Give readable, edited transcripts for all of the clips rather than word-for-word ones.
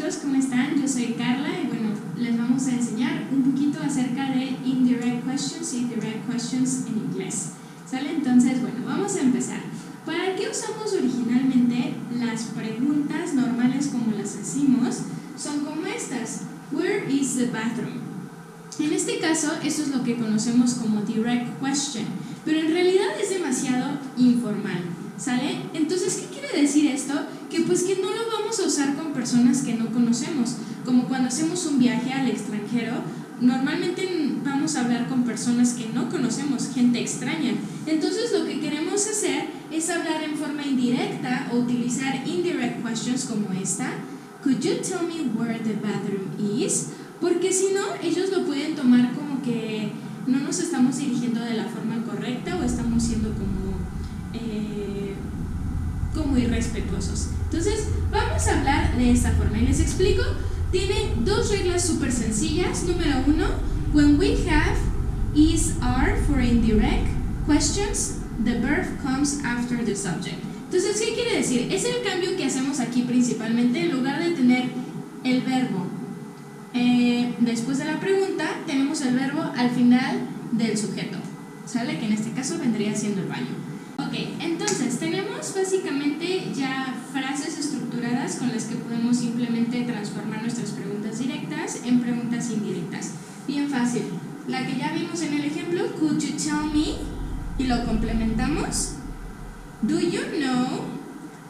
chicos, ¿cómo están? Yo soy Carla y bueno, les vamos a enseñar un poquito acerca de indirect questions y direct questions en inglés. ¿Sale? Entonces, bueno, vamos a empezar. ¿Para qué usamos originalmente las preguntas normales como las decimos? Son como estas. Where is the bathroom? En este caso, eso es lo que conocemos como direct question, pero en realidad es demasiado informal, ¿sale? Entonces, ¿qué quiere decir esto? Que pues que no lo vamos a usar con personas que no conocemos, como cuando hacemos un viaje al extranjero, normalmente vamos a hablar con personas que no conocemos, gente extraña. Entonces, lo que queremos hacer es hablar en forma indirecta o utilizar indirect questions como esta. Could you tell me where the bathroom is? Porque si no, ellos lo pueden tomar como que no nos estamos dirigiendo de la forma correcta o estamos siendo como irrespetuosos. Entonces, vamos a hablar de esta forma y les explico. Tiene dos reglas súper sencillas. Número 1, when we have is, are for indirect questions, the verb comes after the subject. Entonces, ¿qué quiere decir? Es el cambio que hacemos aquí principalmente. En lugar de tener el verbo después de la pregunta, tenemos el verbo al final del sujeto, ¿sale? Que en este caso vendría siendo el baño. Ok, entonces tenemos básicamente ya frases estructuradas con las que podemos simplemente transformar nuestras preguntas directas en preguntas indirectas. Bien fácil. La que ya vimos en el ejemplo, could you tell me? Y lo complementamos. Do you know?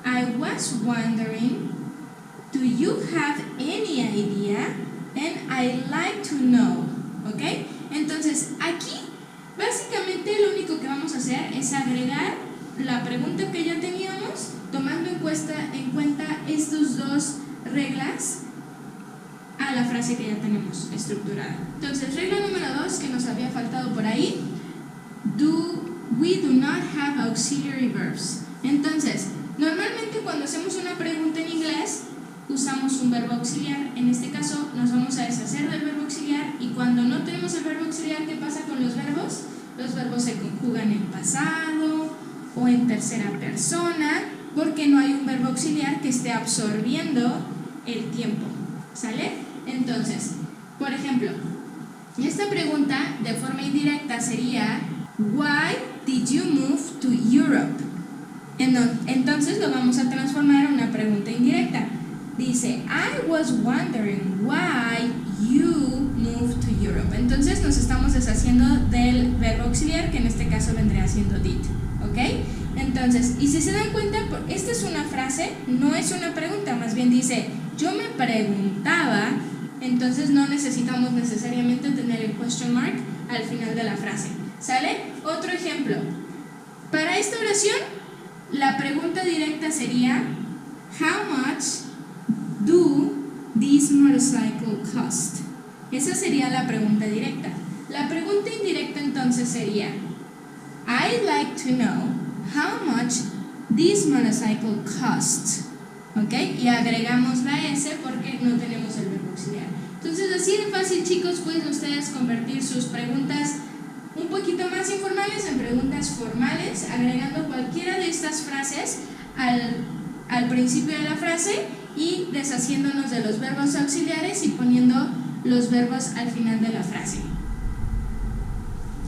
I was wondering. Do you have any idea? And I'd like to know. ¿Ok? Entonces, aquí básicamente lo único que vamos a hacer es agregar la pregunta que ya teníamos, tomando en cuenta estas dos reglas a la frase que ya tenemos estructurada. Entonces, regla número 2 que nos había faltado por ahí, we do not have auxiliary verbs. Entonces, normalmente cuando hacemos una pregunta en inglés, usamos un verbo auxiliar. En este caso nos vamos a deshacer del verbo auxiliar, y cuando no tenemos el verbo auxiliar, ¿qué pasa con los verbos? Los verbos se conjugan en pasado o en tercera persona, porque no hay un verbo auxiliar que esté absorbiendo el tiempo, ¿sale? Entonces, por ejemplo, esta pregunta de forma indirecta sería Why did you move to Europe? Entonces lo vamos a transformar en una pregunta indirecta. Dice, I was wondering why you moved to Europe. Entonces nos estamos deshaciendo del verbo auxiliar, que en este caso vendría siendo did. ¿Ok? Entonces, y si se dan cuenta, esta es una frase, no es una pregunta, más bien dice, yo me preguntaba. Entonces no necesitamos necesariamente tener el question mark al final de la frase. ¿Sale? Otro ejemplo. Para esta oración, la pregunta directa sería, how much do this motorcycle cost? Esa sería la pregunta directa. La pregunta indirecta entonces sería I'd like to know how much this motorcycle costs. ¿Ok? Y agregamos la S porque no tenemos el verbo auxiliar. Entonces, así de fácil, chicos, pueden ustedes convertir sus preguntas un poquito más informales en preguntas formales, agregando cualquiera de estas frases al principio de la frase y deshaciéndonos de los verbos auxiliares y poniendo los verbos al final de la frase.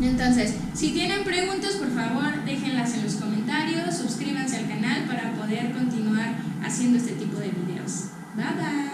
Entonces, si tienen preguntas, por favor, déjenlas en los comentarios, suscríbanse al canal para poder continuar haciendo este tipo de videos. Bye bye.